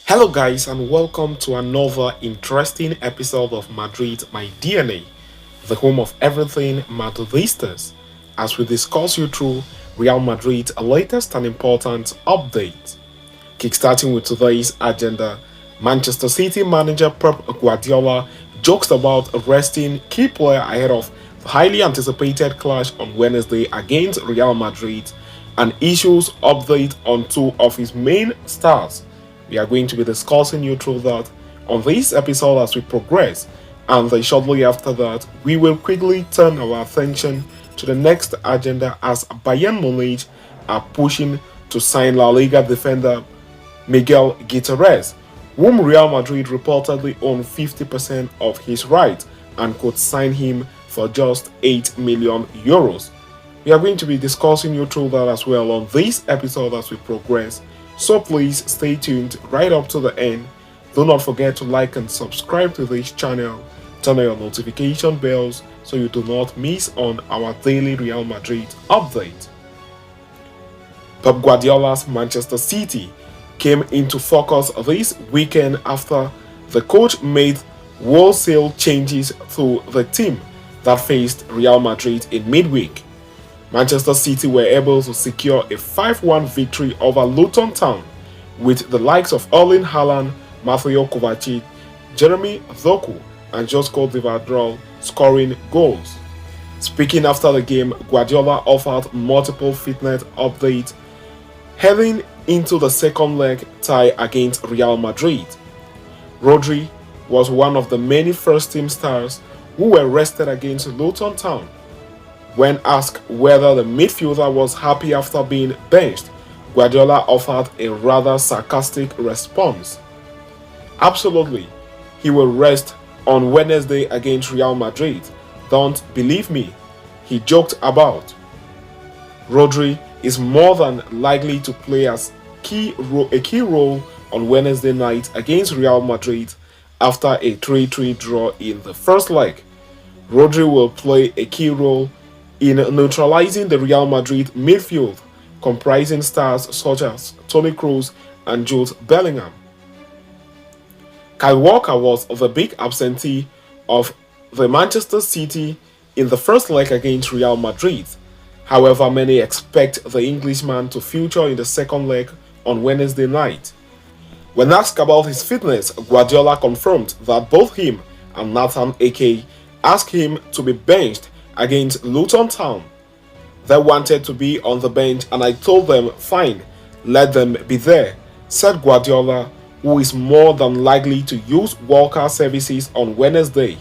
Hello, guys, and welcome to another interesting episode of Madrid, my DNA, the home of everything Madridistas, as we discuss you through Real Madrid's latest and important updates. Kickstarting with today's agenda, Manchester City manager Pep Guardiola jokes about resting key player ahead of the highly anticipated clash on Wednesday against Real Madrid and issues update on two of his main stars. We are going to be discussing you through that on this episode as we progress, and then shortly after that, we will quickly turn our attention to the next agenda as Bayern Munich are pushing to sign La Liga defender Miguel Guiterez, whom Real Madrid reportedly own 50% of his rights and could sign him for just 8 million euros. We are going to be discussing you through that as well on this episode as we progress. So please stay tuned right up to the end. Do not forget to like and subscribe to this channel. Turn on your notification bells so you do not miss on our daily Real Madrid update. Pep Guardiola's Manchester City came into focus this weekend after the coach made wholesale changes to the team that faced Real Madrid in midweek. Manchester City were able to secure a 5-1 victory over Luton Town, with the likes of Erling Haaland, Mateo Kovacic, Jeremy Doku, and Josko Divadrol scoring goals. Speaking after the game, Guardiola offered multiple fitness updates heading into the second leg tie against Real Madrid. Rodri was one of the many first-team stars who were rested against Luton Town. When asked whether the midfielder was happy after being benched, Guardiola offered a rather sarcastic response. Absolutely, he will rest on Wednesday against Real Madrid. Don't believe me, he joked about. Rodri is more than likely to play a key role on Wednesday night against Real Madrid after a 3-3 draw in the first leg. Rodri will play a key role in neutralizing the Real Madrid midfield, comprising stars such as Toni Kroos and Jude Bellingham. Kyle Walker was the big absentee of the Manchester City in the first leg against Real Madrid. However, many expect the Englishman to feature in the second leg on Wednesday night. When asked about his fitness, Guardiola confirmed that both him and Nathan Ake asked him to be benched against Luton Town. They wanted to be on the bench and I told them, fine, let them be there, said Guardiola, who is more than likely to use Walker's services on Wednesday.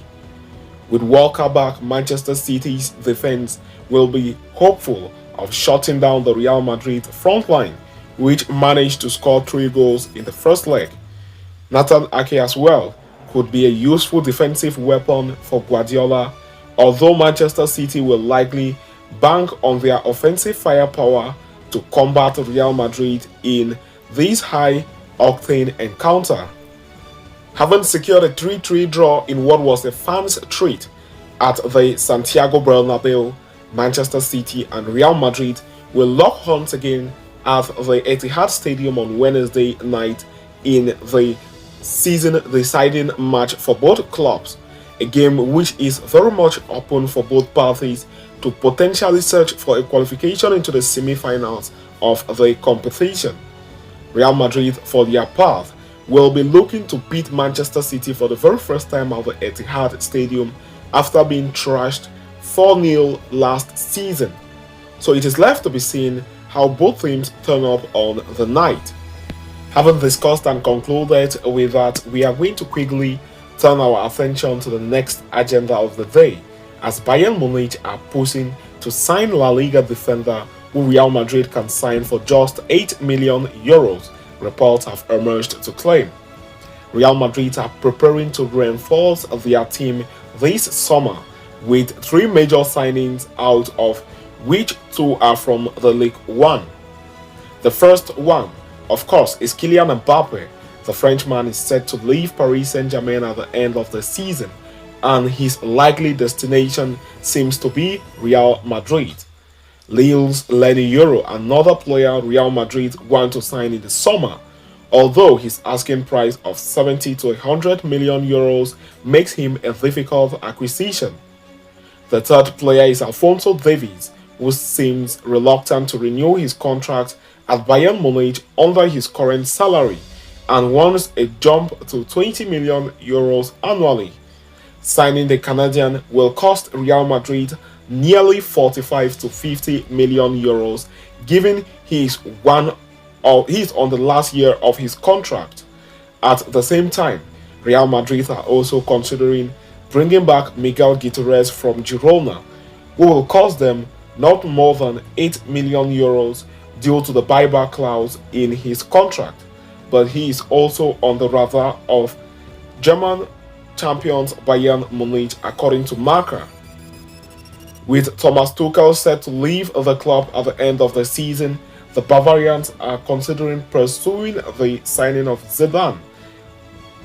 With Walker back, Manchester City's defense will be hopeful of shutting down the Real Madrid front line, which managed to score 3 goals in the first leg. Nathan Ake as well could be a useful defensive weapon for Guardiola, although Manchester City will likely bank on their offensive firepower to combat Real Madrid in this high-octane encounter. Having secured a 3-3 draw in what was a fan's treat at the Santiago Bernabeu, Manchester City and Real Madrid will lock horns again at the Etihad Stadium on Wednesday night in the season-deciding match for both clubs, a game which is very much open for both parties to potentially search for a qualification into the semi-finals of the competition. Real Madrid, for their part, will be looking to beat Manchester City for the very first time at the Etihad Stadium after being thrashed 4-0 last season. So it is left to be seen how both teams turn up on the night. Having discussed and concluded with that, we are going to quickly turn our attention to the next agenda of the day, as Bayern Munich are pushing to sign La Liga defender who Real Madrid can sign for just 8 million euros, reports have emerged to claim. Real Madrid are preparing to reinforce their team this summer with 3 major signings, out of which 2 are from the League One. The first one, of course, is Kylian Mbappe. The Frenchman is set to leave Paris Saint-Germain at the end of the season, and his likely destination seems to be Real Madrid. Lille's Lenny Euro, another player Real Madrid want to sign in the summer, although his asking price of 70 to 100 million euros makes him a difficult acquisition. The third player is Alphonso Davies, who seems reluctant to renew his contract at Bayern Munich under his current salary and wants a jump to 20 million euros annually. Signing the Canadian will cost Real Madrid nearly 45 to 50 million euros, given he is on the last year of his contract. At the same time, Real Madrid are also considering bringing back Miguel Guiterez from Girona, who will cost them not more than 8 million euros due to the buyback clause in his contract, but he is also on the radar of German champions Bayern Munich, according to Marca. With Thomas Tuchel set to leave the club at the end of the season, the Bavarians are considering pursuing the signing of Zidane,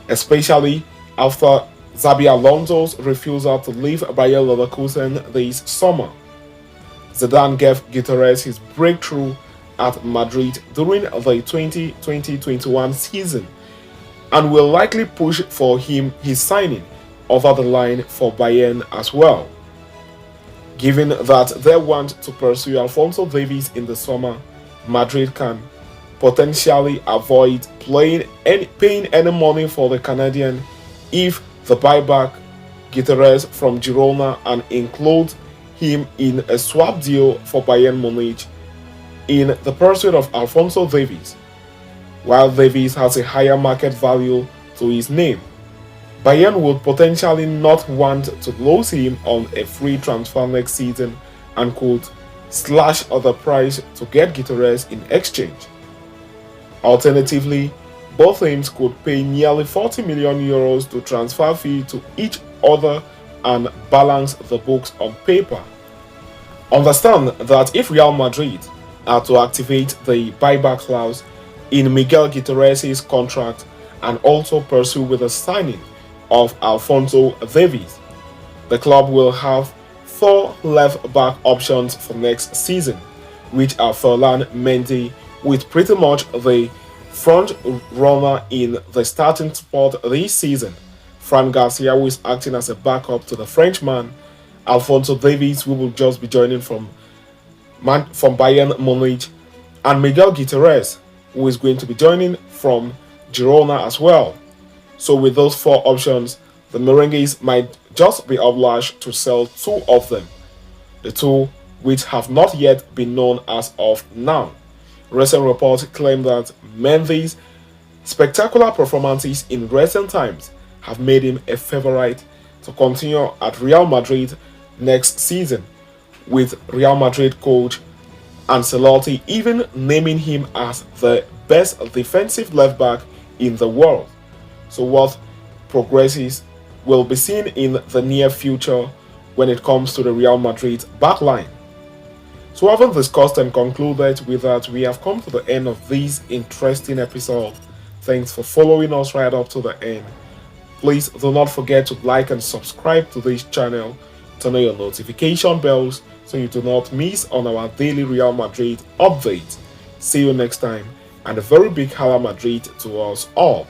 especially after Xabi Alonso's refusal to leave Bayer Leverkusen this summer. Zidane gave Guiterez his breakthrough at Madrid during the 2020-21 season and will likely push for his signing over the line for Bayern as well. Given that they want to pursue Alphonso Davies in the summer, Madrid can potentially avoid paying any money for the Canadian if the buyback Guiterez from Girona and include him in a swap deal for Bayern Munich in the pursuit of Alphonso Davies. While Davies has a higher market value to his name, Bayern would potentially not want to lose him on a free transfer next season and could slash the price to get Guiterez in exchange. Alternatively, both teams could pay nearly 40 million euros to transfer fee to each other and balance the books on paper. Understand that if Real Madrid are to activate the buyback clause in Miguel Guiterez's contract and also pursue with the signing of Alphonso Davies, the club will have 4 left-back options for next season, which are Ferland Mendy, with pretty much the front runner in the starting spot this season, Fran Garcia, who is acting as a backup to the Frenchman, Alphonso Davies, who will just be joining from Bayern Munich, and Miguel Guiterez, who is going to be joining from Girona as well. So with those 4 options, the Merengues might just be obliged to sell 2 of them, the 2 which have not yet been known as of now. Recent reports claim that Mendy's spectacular performances in recent times have made him a favorite to continue at Real Madrid next season, with Real Madrid coach Ancelotti even naming him as the best defensive left-back in the world. So what progresses will be seen in the near future when it comes to the Real Madrid backline. So having discussed and concluded with that, we have come to the end of this interesting episode. Thanks for following us right up to the end. Please do not forget to like and subscribe to this channel, turn on your notification bells so you do not miss on our daily Real Madrid updates. See you next time, and a very big Hala Madrid to us all.